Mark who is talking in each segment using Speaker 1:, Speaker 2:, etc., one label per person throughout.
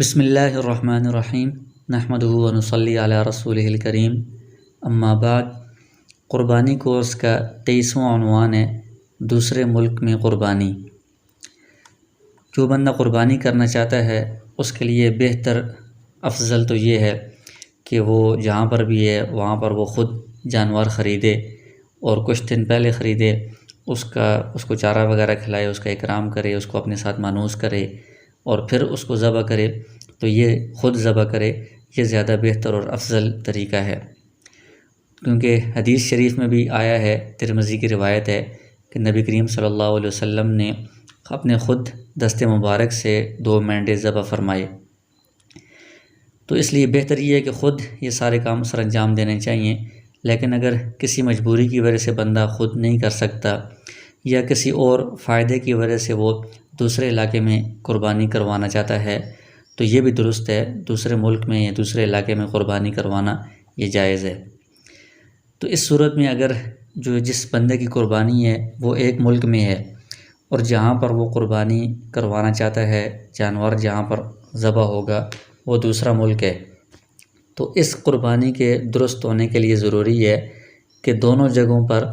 Speaker 1: बिस्मिल्लाहिर्रहमानिर्रहीम नहमदुहु व नुसल्ली अला रसूलिहिल करीम अम्मा बाद। क़ुरबानी कोर्स का 23वां उन्वान है दूसरे मुल्क में क़ुरबानी। जो बंदा क़ुरबानी करना चाहता है उसके लिए बेहतर अफजल तो ये है कि वो जहाँ पर भी है वहाँ पर वो ख़ुद जानवर ख़रीदे और कुछ दिन पहले ख़रीदे, उसको चारा वगैरह खिलाए, उसका इकराम करे, उसको अपने साथ मानूस करे और फिर उसको ज़बह करे। तो ये ख़ुद ज़बह करे, ये ज़्यादा बेहतर और अफजल तरीक़ा है, क्योंकि हदीस शरीफ में भी आया है, तिरमिज़ी की रिवायत है कि नबी करीम सल्लल्लाहु अलैहि वसल्लम ने अपने ख़ुद दस्ते मुबारक से 2 मेंढे ज़बह फरमाए। तो इसलिए बेहतर ये है कि ख़ुद ये सारे काम सर अंजाम देने चाहिए। लेकिन अगर किसी मजबूरी की वजह से बंदा ख़ुद नहीं कर सकता या किसी और फ़ायदे की वजह से वो दूसरे इलाके में क़ुरबानी करवाना चाहता है तो ये भी दुरुस्त है, दूसरे मुल्क में या दूसरे इलाके में क़ुरबानी करवाना ये जायज़ है। तो इस सूरत में अगर जिस बंदे की क़ुरबानी है वो एक मुल्क में है और जहाँ पर वो क़ुरबानी करवाना चाहता है, जानवर जहाँ पर ज़बह होगा वो दूसरा मुल्क है, तो इस क़ुरबानी के दुरुस्त होने के लिए ज़रूरी है कि दोनों जगहों पर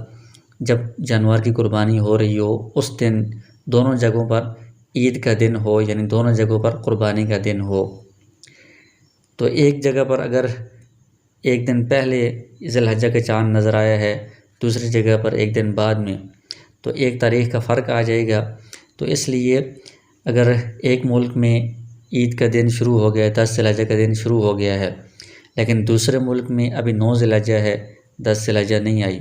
Speaker 1: जब जानवर की क़ुरबानी हो रही हो उस दिन दोनों जगहों पर ईद का दिन हो, यानी दोनों जगहों पर क़ुरबानी का दिन हो। तो एक जगह पर अगर एक दिन पहले ज़िलहज्जा का चाँद नज़र आया है, दूसरी जगह पर एक दिन बाद में, तो एक तारीख़ का फ़र्क आ जाएगा। तो इसलिए अगर एक मुल्क में ईद का दिन शुरू हो गया, 10 ज़िलहज्जा का दिन शुरू हो गया है, लेकिन दूसरे मुल्क में अभी 9 ज़िलहज्जा है, 10 ज़िलहज्जा नहीं आई,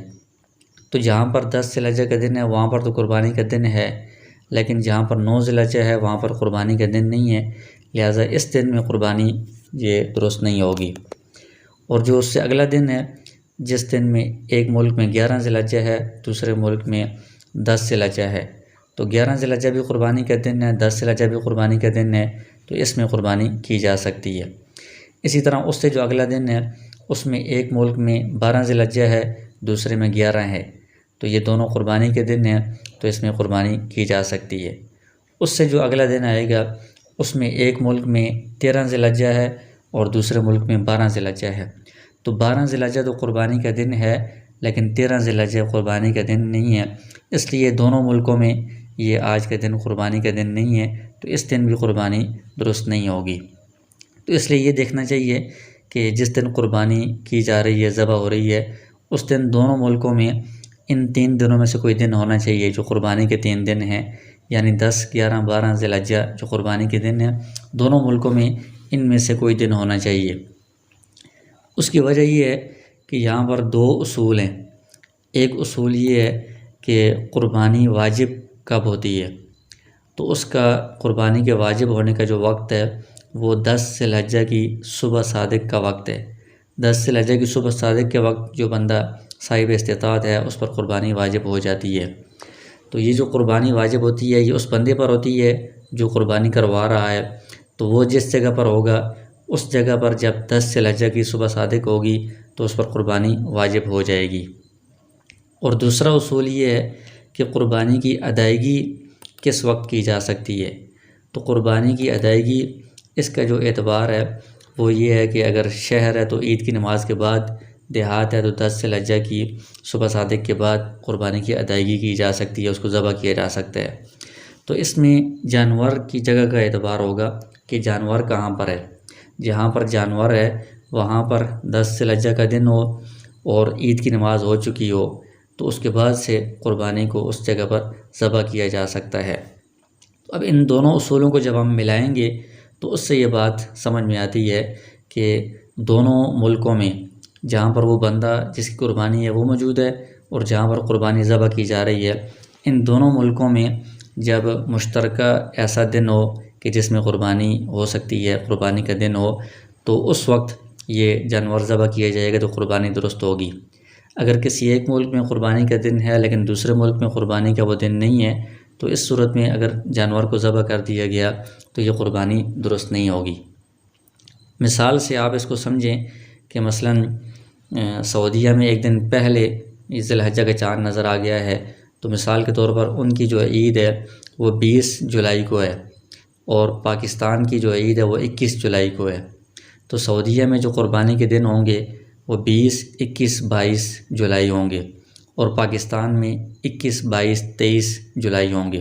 Speaker 1: तो जहाँ पर 10 ज़िलहज्जा का दिन है वहाँ पर तो क़ुरबानी का दिन है, लेकिन जहाँ पर 9 ज़िलहज्जा है वहाँ पर क़ुरबानी का दिन नहीं है। लिहाजा इस दिन में क़ुरबानी ये दुरुस्त नहीं होगी। और जो उससे अगला दिन है, जिस दिन में एक मुल्क में 11 ज़िलहज्जा है, दूसरे मुल्क में 10 ज़िलहज्जा है, तो 11 ज़िलहज्जा भी क़ुरबानी का दिन है, 10 ज़िलहज्जा भी क़ुरबानी का दिन है, तो इसमें क़ुरबानी की जा सकती है। इसी तरह उससे जो अगला दिन है उसमें एक मुल्क में 12 ज़िलहज्जा है, दूसरे में 11 है, तो ये दोनों क़ुरबानी के दिन हैं, तो इसमें क़ुरबानी की जा सकती है। उससे जो अगला दिन आएगा उसमें एक मुल्क में 13 ज़िलहज्जा है और दूसरे मुल्क में 12 ज़िलहज्जा है, तो 12 ज़िलहज्जा तो क़ुरबानी का दिन है, लेकिन 13 ज़िलहज्जा क़ुरबानी का दिन नहीं है। इसलिए दोनों मुल्कों में ये आज का दिन क़ुरबानी का दिन नहीं है, तो इस दिन भी क़ुरबानी दुरुस्त नहीं होगी। तो इसलिए ये देखना चाहिए कि जिस दिन क़ुरबानी की जा रही है, ज़बह हो रही है, उस दिन दोनों मुल्कों में इन 3 दिनों में से कोई दिन होना चाहिए जो क़ुरबानी के 3 दिन हैं, यानी 10, 11, 12 ज़िलहज्जा जो क़ुरबानी के दिन हैं, दोनों मुल्कों में इनमें से कोई दिन होना चाहिए। उसकी वजह ये है कि यहाँ पर 2 उसूल हैं। एक उसूल ये है कि क़ुरबानी वाजिब कब होती है, तो उसका क़ुरबानी के वाजिब होने का जो वक्त है वो 10 ज़िलहज्जा की सुबह सादिक का वक्त है। 10 ज़िलहज्जा की सुबह सादिक के वक्त जो बंदा साहिब इस्तिताअत है उस पर क़ुरबानी वाजिब हो जाती है। तो ये जो क़ुरबानी वाजिब होती है ये उस बंदे पर होती है जो क़ुरबानी करवा रहा है, तो वो जिस जगह पर होगा उस जगह पर जब 10 ज़िलहज्जा की सुबह सादिक होगी तो उस पर क़ुरबानी वाजिब हो जाएगी। और दूसरा उसूल ये है कि क़ुरबानी की अदायगी किस वक्त की जा सकती है। तो क़ुरबानी की अदायगी इसका जो एतबार है वो ये है कि अगर शहर है तो ईद की नमाज़ के बाद, देहात है तो 10 ज़िलहज्जा की सुबह सादिक के बाद क़ुरबानी की अदायगी की जा सकती है, उसको ज़बह किया जा सकता है। तो इसमें जानवर की जगह का एतबार होगा कि जानवर कहाँ पर है। जहाँ पर जानवर है वहाँ पर 10 ज़िलहज्जा का दिन हो और ईद की नमाज़ हो चुकी हो, तो उसके बाद से क़ुरबानी को उस जगह पर ज़बह किया जा सकता है। तो अब इन दोनों उसूलों को जब हम मिलाएंगे तो उससे ये बात समझ में आती है कि दोनों मुल्कों में जहाँ पर वो बंदा जिसकी क़ुरबानी है वो मौजूद है और जहाँ पर क़ुरबानी ज़बह की जा रही है, इन दोनों मुल्कों में जब मुश्तरका ऐसा दिन हो कि जिसमें क़ुरबानी हो सकती है, क़ुरबानी का दिन हो, तो उस वक्त ये जानवर ज़बह किया जाएगा तो क़ुरबानी दुरुस्त होगी। अगर किसी एक मुल्क में क़ुरबानी का दिन है लेकिन दूसरे मुल्क में क़ुरबानी का वो दिन नहीं है, तो इस सूरत में अगर जानवर को ज़बह कर दिया गया तो ये क़ुरबानी दुरुस्त नहीं होगी। मिसाल से आप इसको समझें कि मसलन सऊदीया में एक दिन पहले ज़िलहज्जा का चाँद नज़र आ गया है, तो मिसाल के तौर पर उनकी जो ईद है वो 20 जुलाई को है और पाकिस्तान की जो ईद है वो 21 जुलाई को है। तो सऊदीया में जो क़ुरबानी के दिन होंगे वो 20, 21, 22 जुलाई होंगे और पाकिस्तान में 21, 22, 23 जुलाई होंगे।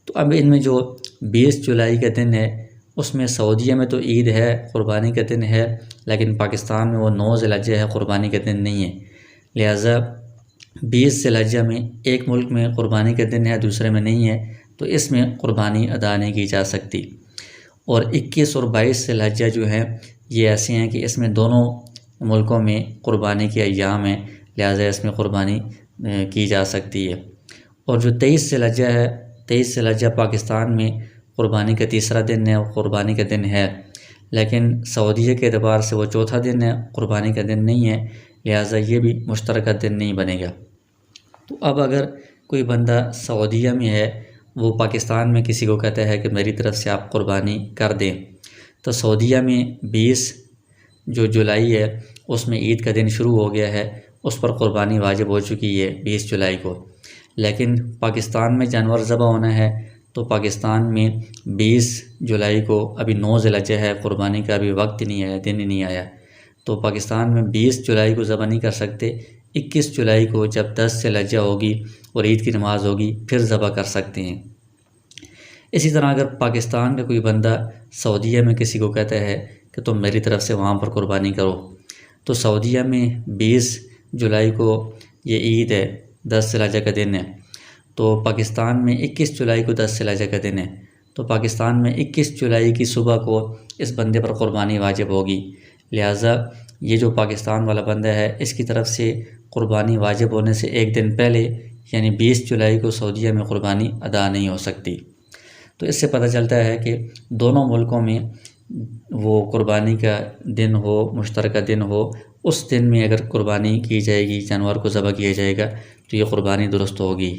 Speaker 1: तो अब इनमें जो 20 जुलाई का दिन है उसमें सऊदीया में तो ईद है, क़ुरबानी का दिन है, लेकिन पाकिस्तान में वो 9 ज़िलहज्जा है, क़ुरबानी का दिन नहीं है। लिहाजा 20 ज़िलहज्जा में एक मुल्क में क़ुरबानी का दिन है, दूसरे में नहीं है, तो इसमें क़ुरबानी अदा नहीं की जा सकती। और 21 और 22 ज़िलहज्जा जो हैं ये ऐसे हैं कि इसमें दोनों मुल्कों में क़ुरबानी के अय्याम हैं, लिहाजा इसमें क़ुरबानी की जा सकती है। और जो 23 ज़िलहज्जा है, 23 ज़िलहज्जा पाकिस्तान में क़ुरबानी का तीसरा दिन है और क़ुरबानी का दिन है, लेकिन सऊदीया के एतबार से वो चौथा दिन है, क़ुरबानी का दिन नहीं है, लिहाजा ये भी मुश्तरका दिन नहीं बनेगा। तो अब अगर कोई बंदा सऊदीया में है, वो पाकिस्तान में किसी को कहता है कि मेरी तरफ़ से आप क़ुरबानी कर दें, तो सऊदीया में 20 जो जुलाई है उसमें ईद का दिन शुरू हो गया है, उस पर क़ुरबानी वाजिब हो चुकी है 20 जुलाई को। लेकिन पाकिस्तान में जानवर ज़बह होना है तो पाकिस्तान में 20 जुलाई को अभी 9 ज़िलहज्जा है, क़ुरबानी का अभी वक्त ही नहीं आया, दिन ही नहीं आया, तो पाकिस्तान में 20 जुलाई को ज़बह नहीं कर सकते। 21 जुलाई को जब 10 ज़िलहज्जा होगी और ईद की नमाज़ होगी फिर ज़बह कर सकते हैं। इसी तरह अगर पाकिस्तान का कोई बंदा सऊदीया में किसी को कहता है कि तुम मेरी तरफ़ से वहाँ पर क़ुरबानी करो, तो सऊदीया में 20 जुलाई को ये ईद है, 10 ज़िलहज्जा का दिन है, तो पाकिस्तान में 21 जुलाई को 10 ज़िलहज्जा का दिन है, तो पाकिस्तान में 21 जुलाई की सुबह को इस बंदे पर क़ुरबानी वाजिब होगी। लिहाजा ये जो पाकिस्तान वाला बंदा है इसकी तरफ से क़ुरबानी वाजिब होने से एक दिन पहले यानी 20 जुलाई को सऊदीया में क़ुरबानी अदा नहीं हो सकती। तो इससे पता चलता है कि दोनों मुल्कों में वो क़ुरबानी का दिन हो, मुश्तरका दिन हो, उस दिन में अगर क़ुरबानी की जाएगी, जानवर को ज़बह किया जाएगा तो ये क़ुरबानी दुरुस्त होगी।